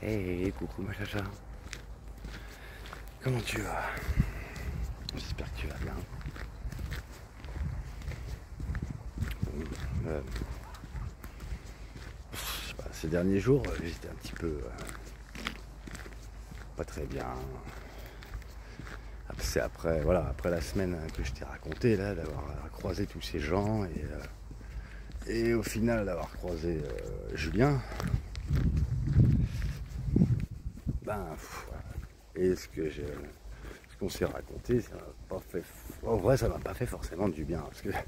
Hey, coucou ma chacha. Comment tu vas? J'espère que tu vas bien. Euh, je sais pas, ces derniers jours, j'étais un petit peu pas très bien. C'est après, voilà, après la semaine que je t'ai raconté là, d'avoir croisé tous ces gens et au final d'avoir croisé Julien. Ben, et ce qu'on s'est raconté, ça m'a pas fait. En vrai, ça m'a pas fait forcément du bien, parce que ça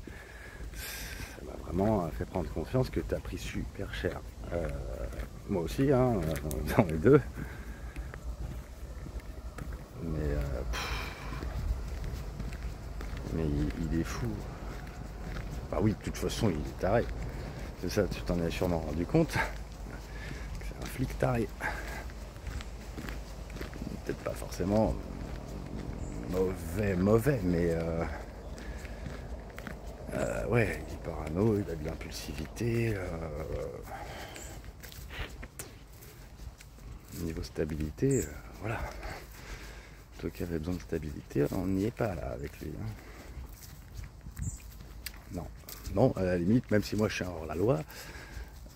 m'a vraiment fait prendre conscience que tu as pris super cher. Moi aussi, hein, dans les deux. Mais il est fou. Bah oui, de toute façon, il est taré. C'est ça, tu t'en es sûrement rendu compte. C'est un flic taré. Peut-être pas forcément mauvais, mais ouais, il est parano, il a de l'impulsivité. Niveau stabilité, voilà. Toi qui avais besoin de stabilité, on n'y est pas là avec lui. Hein. Non, non, à la limite, même si moi je suis hors la loi,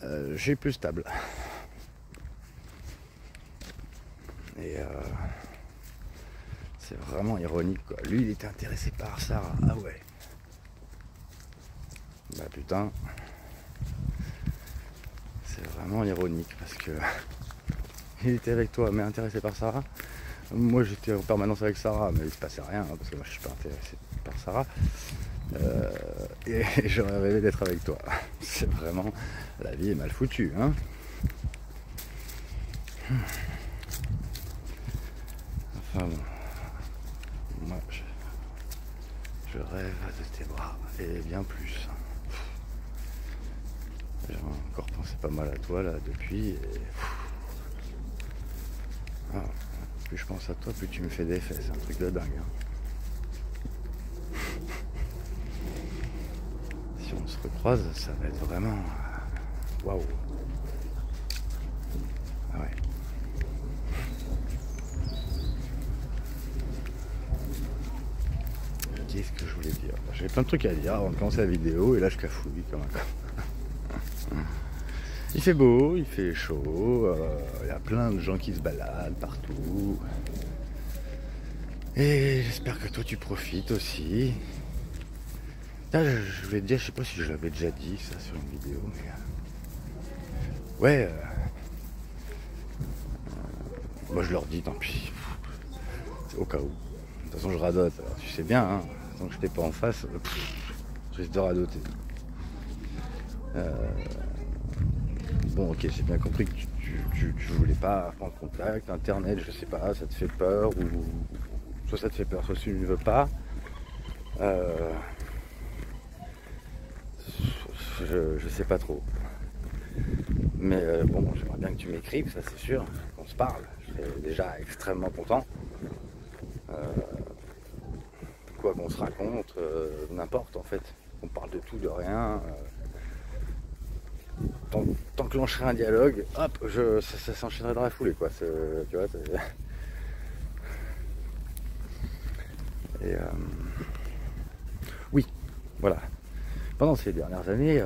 je suis plus stable. Et c'est vraiment ironique quoi. Lui il était intéressé par Sarah. Ah ouais. Bah putain. C'est vraiment ironique parce que il était avec toi mais intéressé par Sarah. Moi j'étais en permanence avec Sarah mais il se passait rien hein, parce que moi je suis pas intéressé par Sarah. Et j'aurais rêvé d'être avec toi. C'est vraiment. La vie est mal foutue hein. Enfin bon. Moi je rêve de tes bras et bien plus. J'ai encore pensé pas mal à toi là depuis et plus je pense à toi, plus tu me fais d'effet, c'est un truc de dingue. Hein. Si on se recroise, ça va être vraiment waouh. Ah ouais. Qu'est-ce que je voulais dire? J'avais plein de trucs à dire avant de commencer la vidéo et là je cafouille comme un con. Il fait beau, il fait chaud, il y a plein de gens qui se baladent partout. Et j'espère que toi tu profites aussi. Là, je vais te dire, je sais pas si je l'avais déjà dit ça sur une vidéo, mais ouais, moi je leur dis tant pis, au cas où. De toute façon je radote, alors, tu sais bien, hein, tant que je t'ai pas en face, je risque de radoter. Bon ok, j'ai bien compris que tu voulais pas prendre contact, internet, je sais pas, ça te fait peur, ou soit ça te fait peur, soit tu ne veux pas. Je sais pas trop. Mais bon, j'aimerais bien que tu m'écrives, ça c'est sûr, qu'on se parle. Je serais déjà extrêmement content. Quoi qu'on se raconte, n'importe en fait. On parle de tout, de rien. T'enclencherais un dialogue, hop, ça s'enchaînerait dans la foulée quoi. Tu vois, et oui, voilà. Pendant ces dernières années,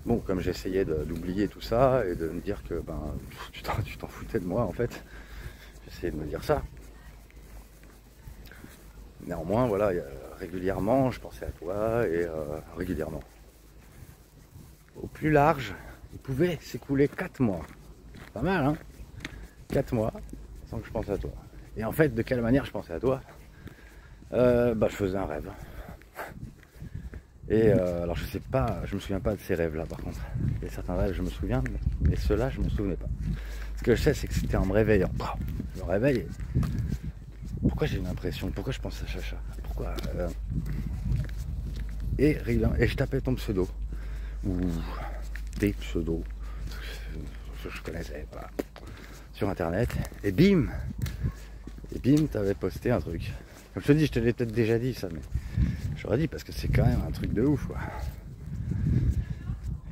bon, comme j'essayais d'oublier tout ça et de me dire que ben tu t'en foutais de moi en fait, j'essayais de me dire ça. Néanmoins, voilà, régulièrement, je pensais à toi et régulièrement. Au plus large, il pouvait s'écouler 4 mois. Pas mal, hein? 4 mois sans que je pense à toi. Et en fait, de quelle manière je pensais à toi? Bah, je faisais un rêve. Et alors, je sais pas, je me souviens pas de ces rêves-là, par contre. Il y a certains rêves, je me souviens, mais ceux-là, je me souvenais pas. Ce que je sais, c'est que c'était en me réveillant. Je me réveille. Pourquoi j'ai une impression? Pourquoi je pense à Chacha? Pourquoi et je tapais ton pseudo. Ou des pseudos. Je connaissais pas. Sur internet. Et bim! Et bim, t'avais posté un truc. Comme je te dis, je te l'ai peut-être déjà dit ça, mais j'aurais dit parce que c'est quand même un truc de ouf, quoi.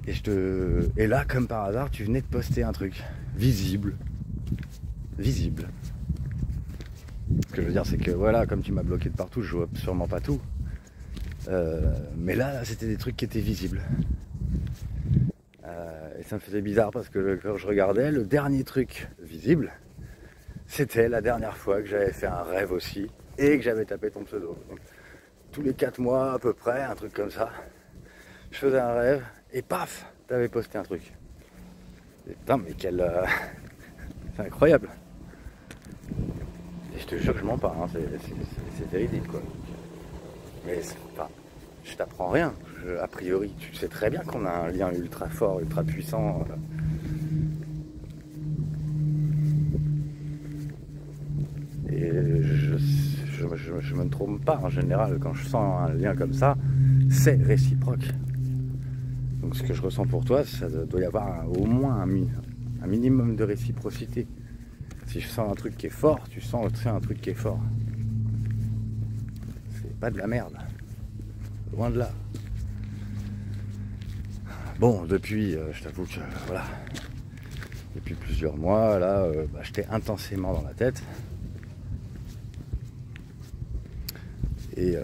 Et là, comme par hasard, tu venais de poster un truc visible. Visible. Ce que je veux dire, c'est que voilà, comme tu m'as bloqué de partout, je vois sûrement pas tout. Mais là, c'était des trucs qui étaient visibles. Et ça me faisait bizarre parce que quand je regardais, le dernier truc visible, c'était la dernière fois que j'avais fait un rêve aussi et que j'avais tapé ton pseudo. Donc, tous les 4 mois à peu près, un truc comme ça, je faisais un rêve et paf, t'avais posté un truc. Et putain, mais quel... c'est incroyable. Et je te jure que je mens pas, hein, c'est véridique quoi. Mais enfin, je t'apprends rien. A priori, tu sais très bien qu'on a un lien ultra fort, ultra puissant. Et je me trompe pas en général, quand je sens un lien comme ça, c'est réciproque. Donc ce que je ressens pour toi, ça doit y avoir au moins un minimum de réciprocité. Si je sens un truc qui est fort, tu sens aussi un truc qui est fort. C'est pas de la merde. Loin de là. Bon, depuis, je t'avoue que voilà, depuis plusieurs mois, là, j'étais intensément dans la tête. Et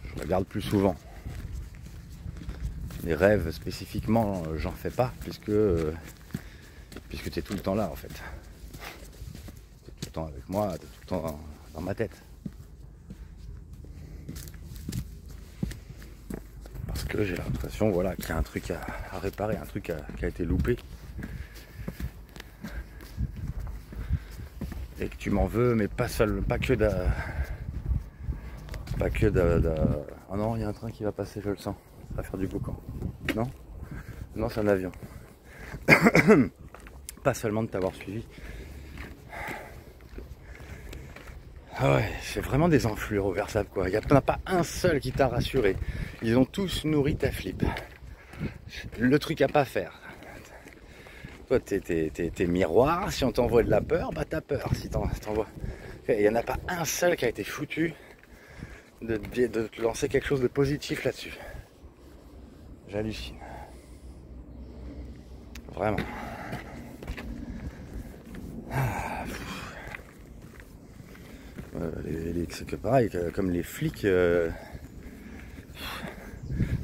je regarde plus souvent. Les rêves spécifiquement, j'en fais pas, puisque tu es tout le temps là en fait. Tu es tout le temps avec moi, tu es tout le temps dans ma tête. Parce que j'ai l'impression voilà, qu'il y a un truc à réparer, un truc qui a été loupé. Et que tu m'en veux, mais pas que de... Oh non, il y a un train qui va passer, je le sens. Ça va faire du boucan. Non? Non, c'est un avion. Pas seulement de t'avoir suivi. Ah ouais, c'est vraiment des enflures au Versap quoi. Il n'y en a pas un seul qui t'a rassuré. Ils ont tous nourri ta flip. Le truc à pas faire. Toi, t'es miroir. Si on t'envoie de la peur, bah t'as peur. Si t'envoies. Il n'y en a pas un seul qui a été foutu de te lancer quelque chose de positif là-dessus. J'hallucine. Vraiment. C'est pareil, comme les flics. Il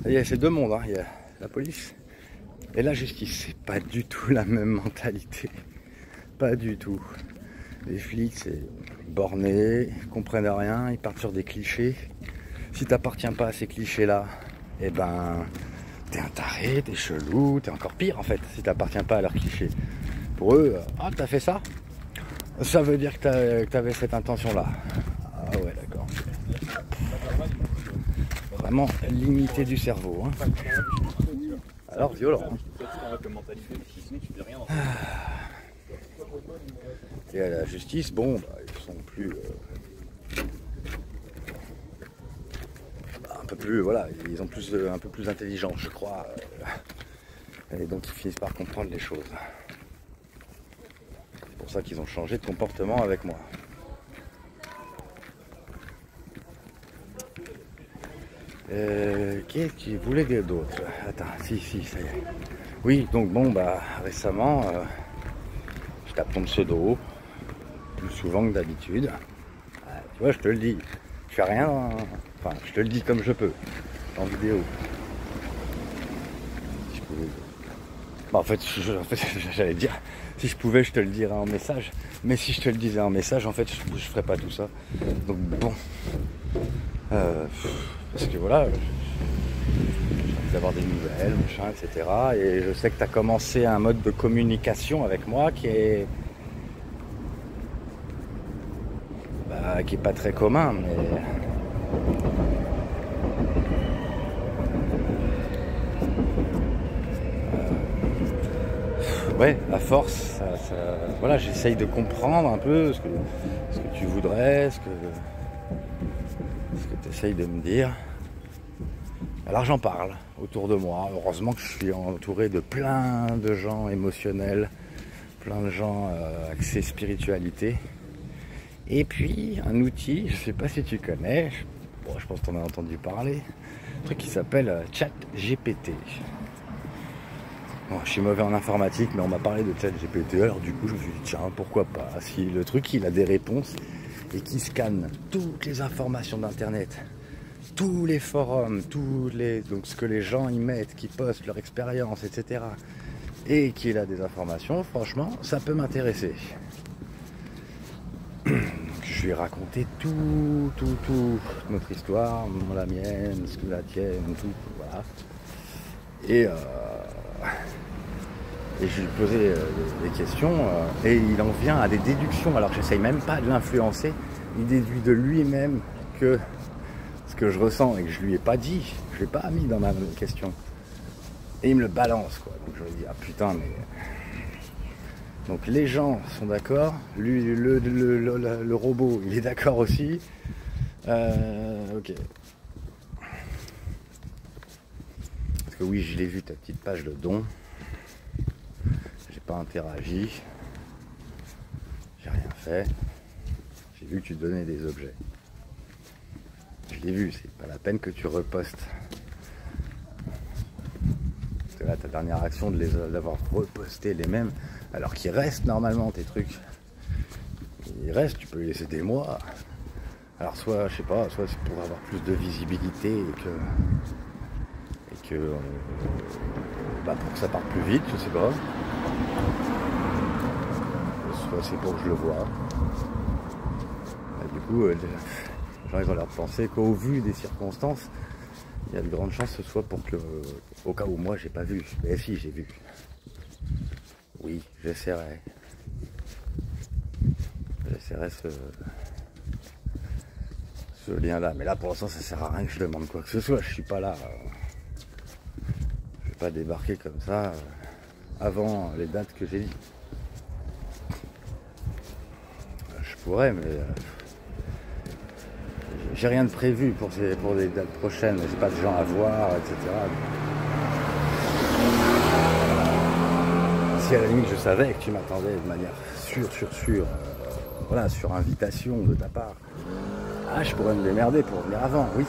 y a ces deux mondes, hein. Il y a la police et la justice. C'est pas du tout la même mentalité. Pas du tout. Les flics, c'est borné, ils comprennent rien, ils partent sur des clichés. Si t'appartiens pas à ces clichés-là, eh ben, t'es un taré, t'es chelou, t'es encore pire en fait, si t'appartiens pas à leurs clichés. Pour eux, ah, t'as fait ça? Ça veut dire que t'avais cette intention-là. Ah ouais, d'accord. Vraiment limité du cerveau. Hein. Alors violent. Et à la justice, bon, ils sont plus... un peu plus, voilà, ils ont un peu plus intelligents, je crois. Et donc ils finissent par comprendre les choses. C'est pour ça qu'ils ont changé de comportement avec moi. Qu'est-ce qu'ils voulaient d'autre? Attends, si, ça y est. Oui, donc bon, récemment, je tape ton pseudo, plus souvent que d'habitude. Tu vois, je te le dis. Je fais rien, enfin, je te le dis comme je peux, en vidéo. Si je pouvais... en fait, j'allais dire, si je pouvais, je te le dirais en message. Mais si je te le disais en message, en fait, je ferais pas tout ça. Donc bon, parce que voilà, j'ai envie d'avoir des nouvelles, machin, etc. Et je sais que tu as commencé un mode de communication avec moi qui est pas très commun, mais ouais, à force, voilà, j'essaye de comprendre un peu ce que tu voudrais, ce que tu essayes de me dire. Alors j'en parle autour de moi. Heureusement que je suis entouré de plein de gens émotionnels, plein de gens axés spiritualité. Et puis un outil, je sais pas si tu connais, je pense que tu en as entendu parler, truc qui s'appelle ChatGPT. Bon, je suis mauvais en informatique, mais on m'a parlé de ChatGPT, alors du coup je me suis dit tiens, pourquoi pas, si le truc il a des réponses et qui scanne toutes les informations d'internet, tous les forums, donc ce que les gens y mettent, qui postent leur expérience, etc. et qu'il a des informations, franchement ça peut m'intéresser. Je lui ai raconté tout, notre histoire, la mienne, la tienne, tout, voilà. Et je lui posais des questions et il en vient à des déductions, alors que j'essaye même pas de l'influencer. Il déduit de lui-même que ce que je ressens et que je lui ai pas dit, je l'ai pas mis dans ma question. Et il me le balance, quoi. Donc je me dis, ah putain, mais... Donc les gens sont d'accord, lui, le robot, il est d'accord aussi. Ok. Parce que oui, je l'ai vu, ta petite page de don. J'ai pas interagi. J'ai rien fait. J'ai vu que tu donnais des objets. Je l'ai vu, c'est pas la peine que tu repostes. Parce que là, ta dernière action d'avoir reposté les mêmes, alors qu'il reste normalement tes trucs. Il reste, tu peux les laisser des mois. Alors soit, je sais pas, soit c'est pour avoir plus de visibilité et que pour que ça parte plus vite, je sais pas. Soit c'est pour que je le vois. Et du coup, les gens ils ont l'air de penser qu'au vu des circonstances, il y a de grandes chances que ce soit pour que, au cas où moi j'ai pas vu. Mais si, j'ai vu. Oui, j'essaierai. J'essaierai ce lien-là. Mais là, pour l'instant, ça sert à rien que je demande quoi que ce soit. Je suis pas là. Je vais pas débarquer comme ça avant les dates que j'ai dit. Je pourrais, mais j'ai rien de prévu pour les dates prochaines. J'ai pas de gens à voir, etc. Si à la limite je savais que tu m'attendais de manière sûre, voilà, sur invitation de ta part, ah, je pourrais me démerder pour venir avant, oui.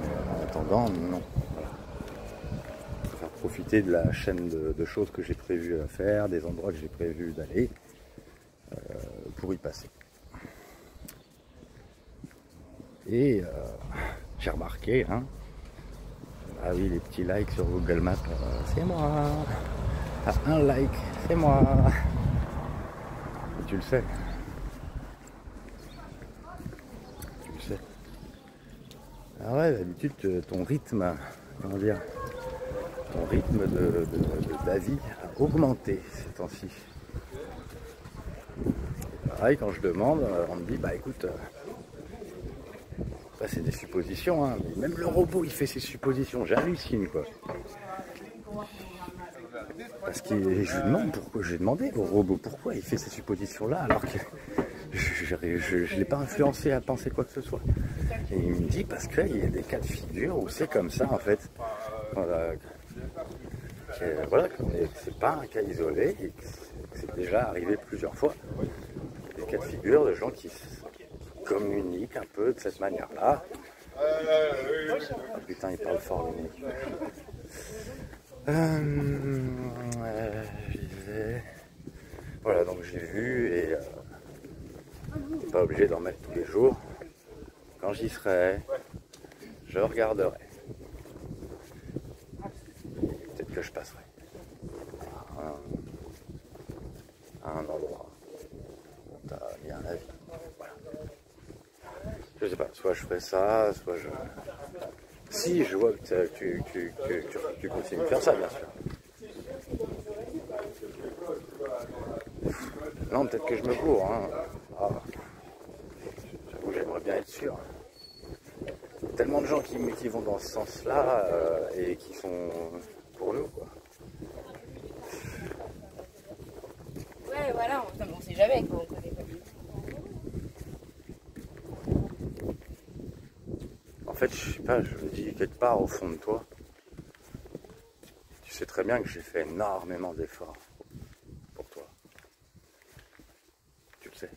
Mais en attendant, non. Voilà. Je vais faire profiter de la chaîne de choses que j'ai prévu à faire, des endroits que j'ai prévu d'aller, pour y passer. Et j'ai remarqué, hein, ah oui, les petits likes sur Google Maps, c'est moi. Ah, un like, c'est moi. Et tu le sais. Tu le sais. Ah ouais, d'habitude, ton rythme, comment dire, ton rythme d'avis a augmenté ces temps-ci. Pareil, quand je demande, on me dit, bah écoute, c'est des suppositions, hein, mais même le robot, il fait ses suppositions, j'hallucine, quoi. Parce que je lui demande pourquoi, j'ai demandé au robot pourquoi il fait ces suppositions-là, alors que je ne l'ai pas influencé à penser quoi que ce soit. Et il me dit parce qu'il y a des cas de figure où c'est comme ça, en fait. Voilà, c'est pas un cas isolé, et que c'est déjà arrivé plusieurs fois. Des cas de figure de gens qui communiquent un peu de cette manière-là. Oh, putain, il parle fort, le mec. Je disais... Voilà, donc j'ai vu et t'es pas obligé d'en mettre tous les jours. Quand j'y serai, je regarderai. Peut-être que je passerai à un endroit où t'as mis un avis. Voilà. Je sais pas, soit je ferai ça, soit je... Si je vois que tu continues de faire ça, bien sûr. Non, peut-être que je me cours. Hein. Ah. J'avoue, j'aimerais bien être sûr. Il y a tellement de gens qui vont dans ce sens-là et qui sont pour nous, quoi. Ouais, voilà, on sait jamais, quoi. On connaît pas du tout. En fait, je sais pas, je me dis quelque part au fond de toi, tu sais très bien que j'ai fait énormément d'efforts pour toi. Tu le sais.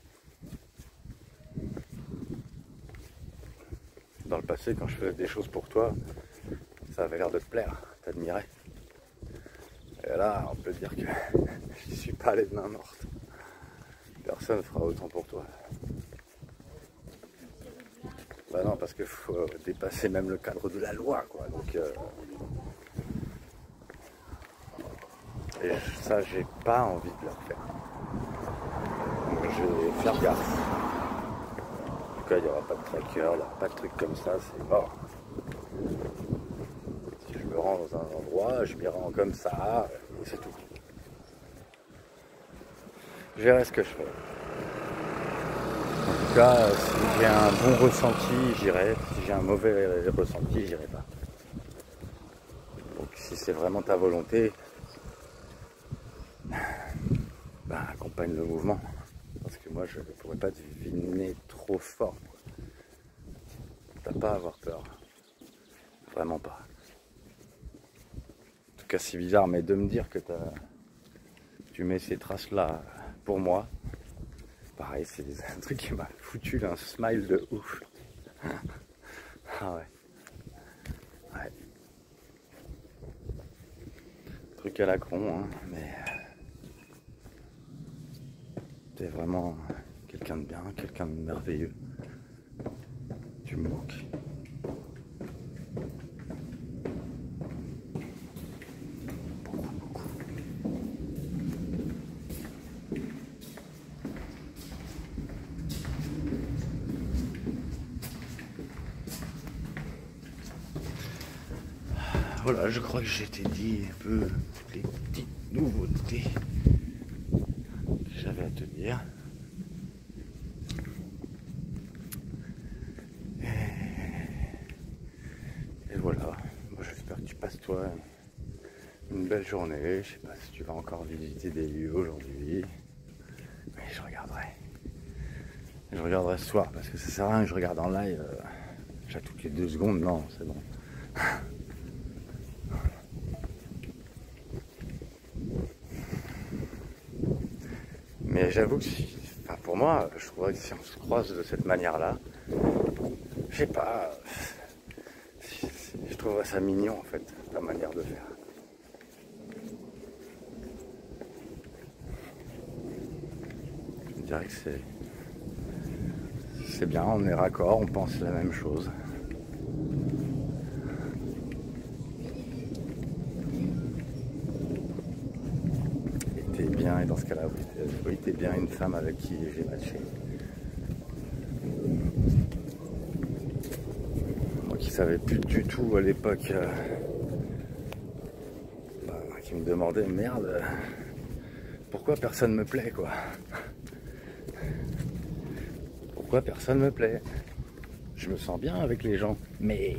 Dans le passé, quand je faisais des choses pour toi, ça avait l'air de te plaire, t'admirais. Et là, on peut dire que je suis pas allé de main morte. Personne ne fera autant pour toi. Bah non, parce qu'il faut dépasser même le cadre de la loi, quoi. Donc, et ça, j'ai pas envie de le refaire. Donc, je vais faire gaffe. En tout cas, il n'y aura pas de tracker, il n'y aura pas de trucs comme ça, c'est mort. Si je me rends dans un endroit, je m'y rends comme ça, et c'est tout. Je verrai ce que je fais. En tout cas, si j'ai un bon ressenti, j'irai. Si j'ai un mauvais ressenti, j'irai pas. Donc si c'est vraiment ta volonté, ben, accompagne le mouvement. Parce que moi, je ne pourrais pas deviner trop fort. T'as pas à avoir peur. Vraiment pas. En tout cas, c'est bizarre, mais de me dire que tu mets ces traces-là pour moi, pareil, c'est un truc qui m'a foutu un smile de ouf. Ah ouais. Ouais. Truc à la con, hein, mais t'es vraiment quelqu'un de bien, quelqu'un de merveilleux. Tu me manques. Beaucoup, beaucoup. Voilà, je crois que j'ai dit un peu toutes les petites nouveautés que j'avais à te dire. Et voilà, moi j'espère que tu passes toi une belle journée. Je sais pas si tu vas encore visiter des lieux aujourd'hui, mais je regarderai. Je regarderai ce soir parce que ça sert à rien que je regarde en live. J'ai toutes les 2 secondes, non, c'est bon. Mais j'avoue que enfin, pour moi, je trouverais que si on se croise de cette manière-là, je sais pas, je trouverais ça mignon en fait, ta manière de faire. Je dirais que c'est bien, on est raccord, on pense la même chose. Et t'es bien, et dans ce cas-là, oui, t'es bien une femme avec qui j'ai matché. Moi qui savais plus du tout à l'époque, qui me demandait, merde, pourquoi personne me plaît, quoi. Pourquoi personne me plaît? Je me sens bien avec les gens, mais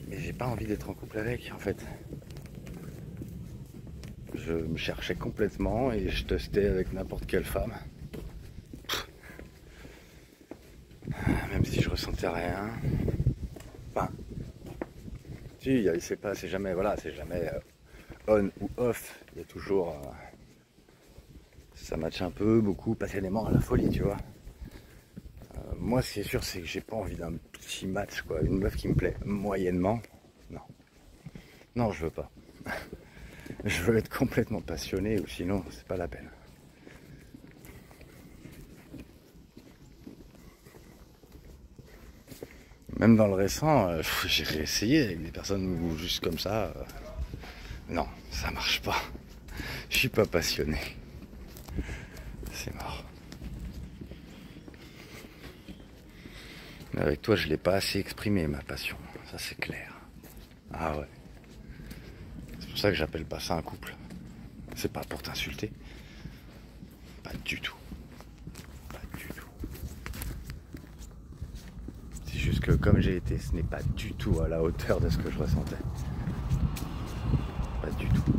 j'ai pas envie d'être en couple avec, en fait. Je me cherchais complètement et je testais avec n'importe quelle femme. Même si je ressentais rien. Enfin, si, c'est jamais, voilà, c'est jamais on ou off. Il y a toujours, ça match un peu, beaucoup, passionnément à la folie, tu vois. Moi, ce qui est sûr, c'est que j'ai pas envie d'un petit match, quoi. Une meuf qui me plaît moyennement, non. Non, je veux pas. Je veux être complètement passionné, ou sinon, c'est pas la peine. Même dans le récent, j'ai réessayé avec des personnes juste comme ça. Non, ça marche pas. Je suis pas passionné. C'est mort. Mais avec toi, je l'ai pas assez exprimé, ma passion. Ça, c'est clair. Ah ouais. C'est pour ça que j'appelle pas ça un couple. C'est pas pour t'insulter. Pas du tout. Pas du tout. C'est juste que comme j'ai été, ce n'est pas du tout à la hauteur de ce que je ressentais. Pas du tout.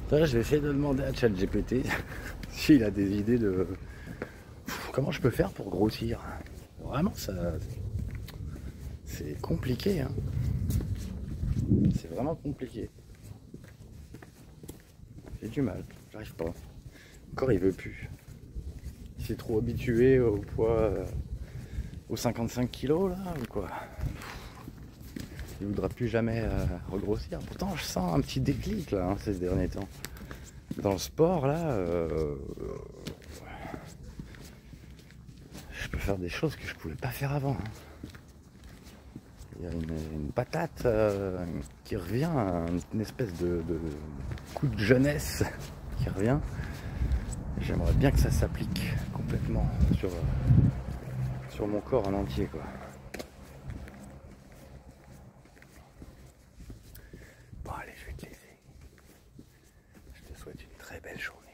Là, je vais essayer de demander à ChatGPT s'il a des idées de comment je peux faire pour grossir. Vraiment, ça, c'est compliqué, hein. C'est vraiment compliqué. J'ai du mal, j'arrive pas. Encore, il veut plus. étiez trop habitué au poids, aux 55 kilos là, ou quoi? Il ne voudra plus jamais regrossir. Pourtant, je sens un petit déclic là, ces derniers temps. Dans le sport là, je peux faire des choses que je pouvais pas faire avant. Hein. Il y a une patate qui revient, une espèce de coup de jeunesse qui revient. J'aimerais bien que ça s'applique complètement sur mon corps en entier, quoi. Bon allez, je vais te laisser. Je te souhaite une très belle journée.